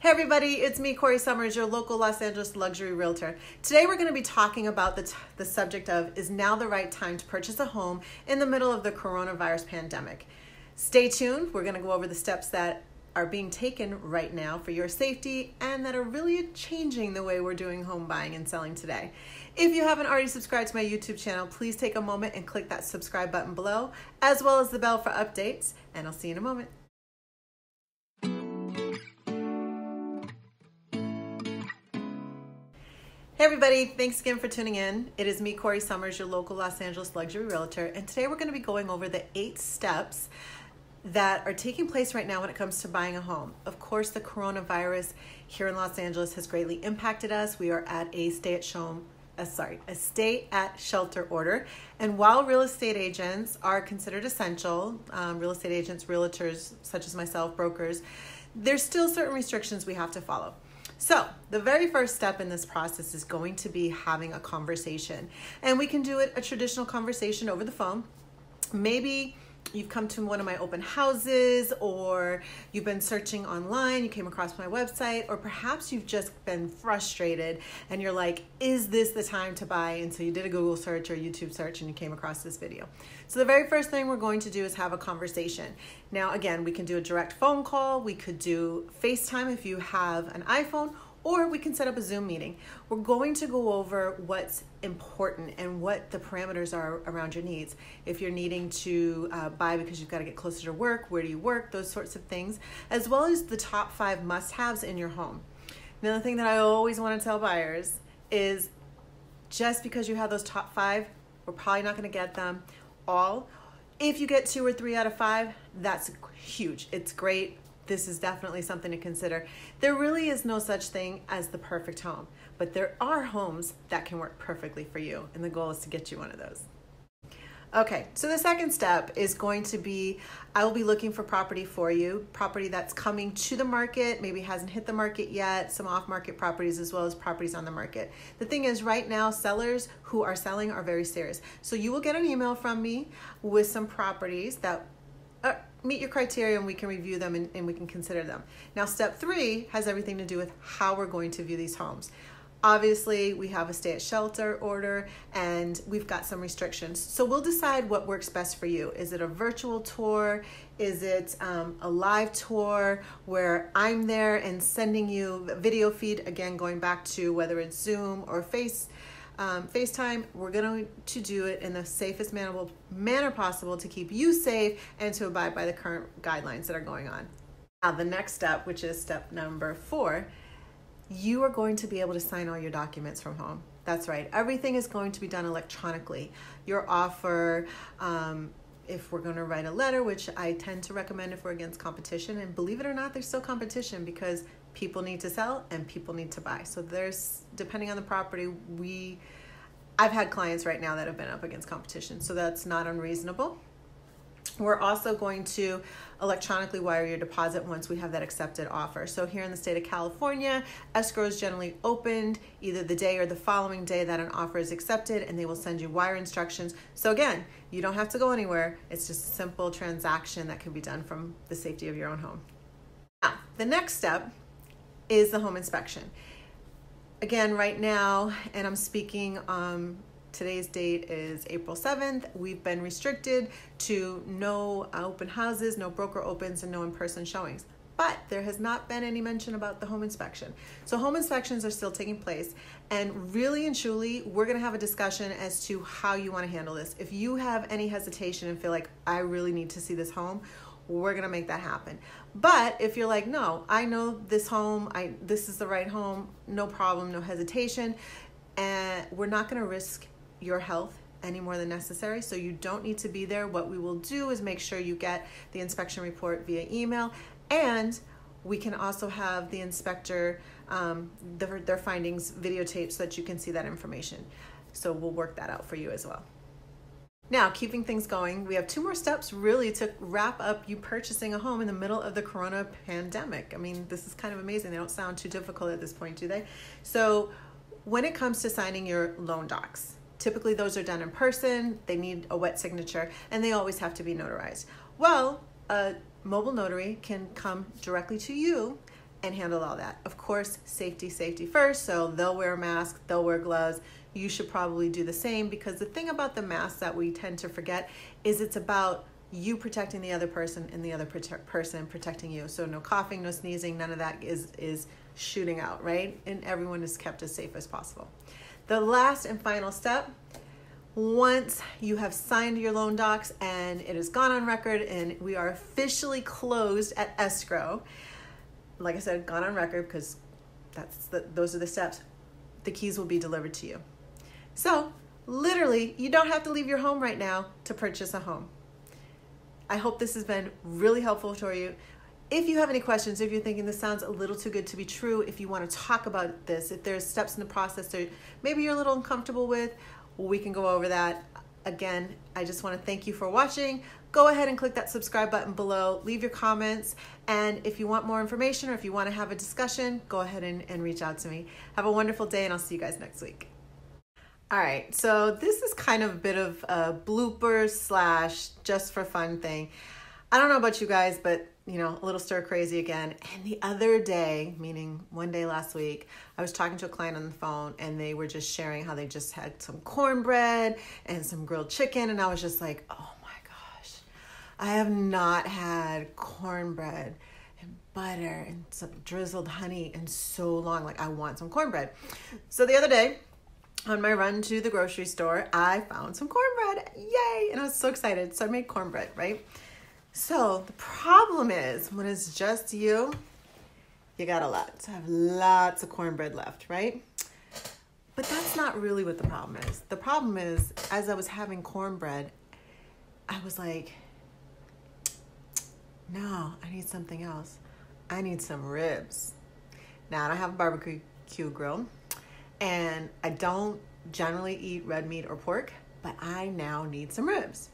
Hey everybody, it's me, Corrie Sommers, your local Los Angeles luxury realtor. Today we're going to be talking about the subject of, is now the right time to purchase a home in the middle of the coronavirus pandemic? Stay tuned. We're going to go over the steps that are being taken right now for your safety and that are really changing the way we're doing home buying and selling today. If you haven't already subscribed to my YouTube channel, please take a moment and click that subscribe button below, as well as the bell for updates, and I'll see you in a moment. Hey everybody, thanks again for tuning in. It is me, Corrie Sommers, your local Los Angeles luxury realtor, and today we're going to be going over the 8 steps that are taking place right now when it comes to buying a home. Of course, the coronavirus here in Los Angeles has greatly impacted us. We are at a stay at shelter order, and while real estate agents are considered essential, real estate agents, realtors such as myself, brokers, there's still certain restrictions we have to follow. So the very first step in this process is going to be having a conversation, and we can do it a traditional conversation over the phone. Maybe you've come to one of my open houses, or you've been searching online, you came across my website, or perhaps you've just been frustrated and you're like, is this the time to buy? And so you did a Google search or YouTube search and you came across this video. So the very first thing we're going to do is have a conversation. Now, again, we can do a direct phone call, we could do FaceTime if you have an iPhone, or we can set up a Zoom meeting. We're going to go over what's important and what the parameters are around your needs. If you're needing to buy because you've got to get closer to work, where do you work, those sorts of things, as well as the top 5 must-haves in your home. Another thing that I always want to tell buyers is just because you have those top 5, we're probably not going to get them all. If you get 2 or 3 out of 5, that's huge. It's great. This is definitely something to consider. There really is no such thing as the perfect home, but there are homes that can work perfectly for you, and the goal is to get you one of those. Okay, so the second step is going to be, I will be looking for property for you, property that's coming to the market, maybe hasn't hit the market yet, some off-market properties as well as properties on the market. The thing is, right now, sellers who are selling are very serious. So you will get an email from me with some properties that meet your criteria, and we can review them and we can consider them. Now, step 3 has everything to do with how we're going to view these homes. Obviously, we have a stay at shelter order and we've got some restrictions. So we'll decide what works best for you. Is it a virtual tour? Is it a live tour where I'm there and sending you a video feed? Again, going back to whether it's Zoom or FaceTime, we're going to do it in the safest manner possible to keep you safe and to abide by the current guidelines that are going on. Now, the next step, which is step number 4, you are going to be able to sign all your documents from home. That's right. Everything is going to be done electronically. Your offer, if we're going to write a letter, which I tend to recommend if we're against competition, and believe it or not, there's still competition because people need to sell and people need to buy. So there's, depending on the property, I've had clients right now that have been up against competition, so that's not unreasonable. We're also going to electronically wire your deposit once we have that accepted offer. So here in the state of California, escrow is generally opened either the day or the following day that an offer is accepted, and they will send you wire instructions. So again, you don't have to go anywhere. It's just a simple transaction that can be done from the safety of your own home. Now, the next step is the home inspection. Again, right now, and I'm speaking, today's date is April 7th. We've been restricted to no open houses, no broker opens, and no in-person showings. But there has not been any mention about the home inspection. So home inspections are still taking place, and really and truly, we're gonna have a discussion as to how you wanna handle this. If you have any hesitation and feel like, I really need to see this home, we're gonna make that happen. But if you're like, no, I know this home, this is the right home, no problem, no hesitation, and we're not gonna risk your health any more than necessary, so you don't need to be there. What we will do is make sure you get the inspection report via email, and we can also have the inspector, their findings videotaped so that you can see that information. So we'll work that out for you as well. Now, keeping things going, we have 2 more steps really to wrap up you purchasing a home in the middle of the corona pandemic. I mean, this is kind of amazing. They don't sound too difficult at this point, do they? So when it comes to signing your loan docs, typically those are done in person, they need a wet signature, and they always have to be notarized. Well, a mobile notary can come directly to you and handle all that. Of course, safety first. So they'll wear a mask, they'll wear gloves. You should probably do the same, because the thing about the mask that we tend to forget is it's about you protecting the other person and the other person protecting you. So no coughing, no sneezing, none of that is shooting out, right? And everyone is kept as safe as possible. The last and final step, once you have signed your loan docs and it has gone on record and we are officially closed at escrow, like I said, gone on record because those are the steps, the keys will be delivered to you. So literally, you don't have to leave your home right now to purchase a home. I hope this has been really helpful for you. If you have any questions, if you're thinking this sounds a little too good to be true, if you want to talk about this, if there's steps in the process that maybe you're a little uncomfortable with, we can go over that. Again, I just want to thank you for watching. Go ahead and click that subscribe button below, leave your comments, and if you want more information or if you want to have a discussion, go ahead and reach out to me. Have a wonderful day, and I'll see you guys next week. All right, so this is kind of a bit of a blooper / just for fun thing. I don't know about you guys, but you know, a little stir crazy again. And the other day, meaning one day last week, I was talking to a client on the phone and they were just sharing how they just had some cornbread and some grilled chicken. And I was just like, oh my gosh, I have not had cornbread and butter and some drizzled honey in so long. Like, I want some cornbread. So the other day, on my run to the grocery store, I found some cornbread. Yay! And I was so excited. So I made cornbread, right? So the problem is, when it's just you got a lot. So I have lots of cornbread left, right? But that's not really what the problem is. The problem is, as I was having cornbread, I was like, no, I need something else. I need some ribs. Now, I don't have a barbecue grill, and I don't generally eat red meat or pork, but I now need some ribs.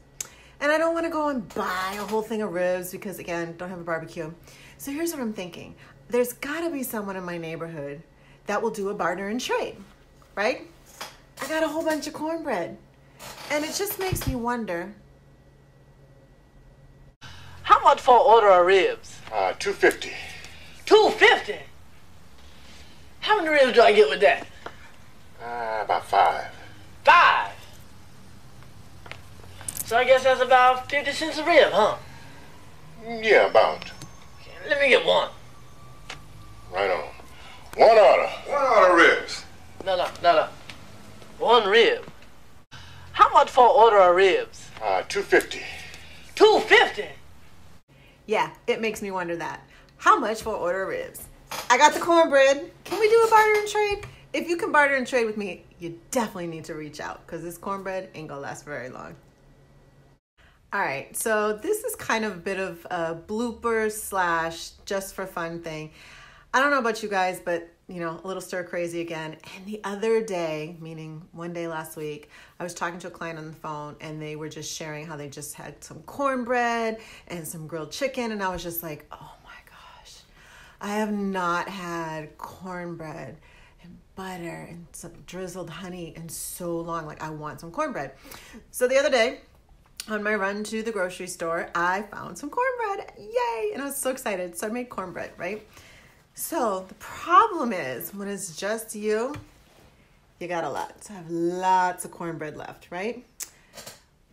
And I don't want to go and buy a whole thing of ribs because, again, don't have a barbecue. So here's what I'm thinking. There's got to be someone in my neighborhood that will do a barter and trade, right? I got a whole bunch of cornbread. And it just makes me wonder. How much for an order of ribs? $2.50. $2.50? How many ribs do I get with that? About 5. 5? So I guess that's about 50 cents a rib, huh? Yeah, about. Okay, let me get one. Right on. One order ribs. No. One rib. How much for an order of ribs? $2.50. $2.50? Yeah, it makes me wonder that. How much for an order of ribs? I got the cornbread. Can we do a barter and trade? If you can barter and trade with me, you definitely need to reach out because this cornbread ain't gonna last very long. All right, so this is kind of a bit of a blooper / just for fun thing. I don't know about you guys, but you know, a little stir crazy again. And the other day, meaning one day last week, I was talking to a client on the phone and they were just sharing how they just had some cornbread and some grilled chicken. And I was just like, oh my gosh, I have not had cornbread and butter and some drizzled honey in so long. Like, I want some cornbread. So the other day, on my run to the grocery store, I found some cornbread. Yay! And I was so excited. So I made cornbread, right? So the problem is, when it's just you got a lot. So I have lots of cornbread left, right?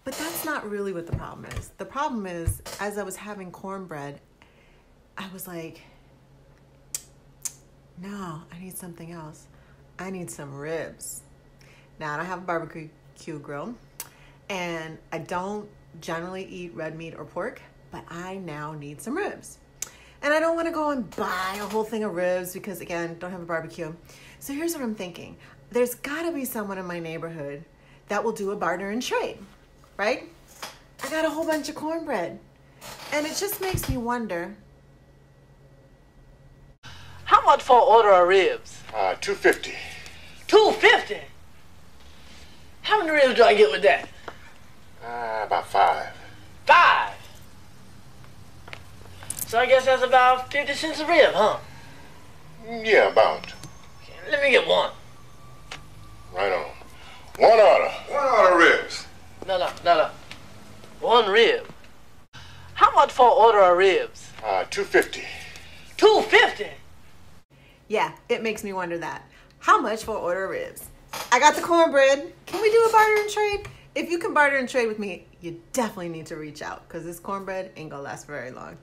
But that's not really what the problem is. The problem is, as I was having cornbread, I was like, no, I need something else. I need some ribs. Now, I don't have a barbecue grill, and I don't generally eat red meat or pork, but I now need some ribs. And I don't want to go and buy a whole thing of ribs because, again, don't have a barbecue. So here's what I'm thinking. There's got to be someone in my neighborhood that will do a barter and trade, right? I got a whole bunch of cornbread. And it just makes me wonder. How much for an order of ribs? $2.50. $2.50? How many ribs do I get with that? About 5. 5? So I guess that's about 50 cents a rib, huh? Yeah, about. Okay, let me get one. Right on. One order ribs. No. One rib. How much for an order of ribs? $2.50. $2.50? Yeah, it makes me wonder that. How much for an order of ribs? I got the cornbread. Can we do a barter and trade? If you can barter and trade with me, you definitely need to reach out because this cornbread ain't gonna last very long.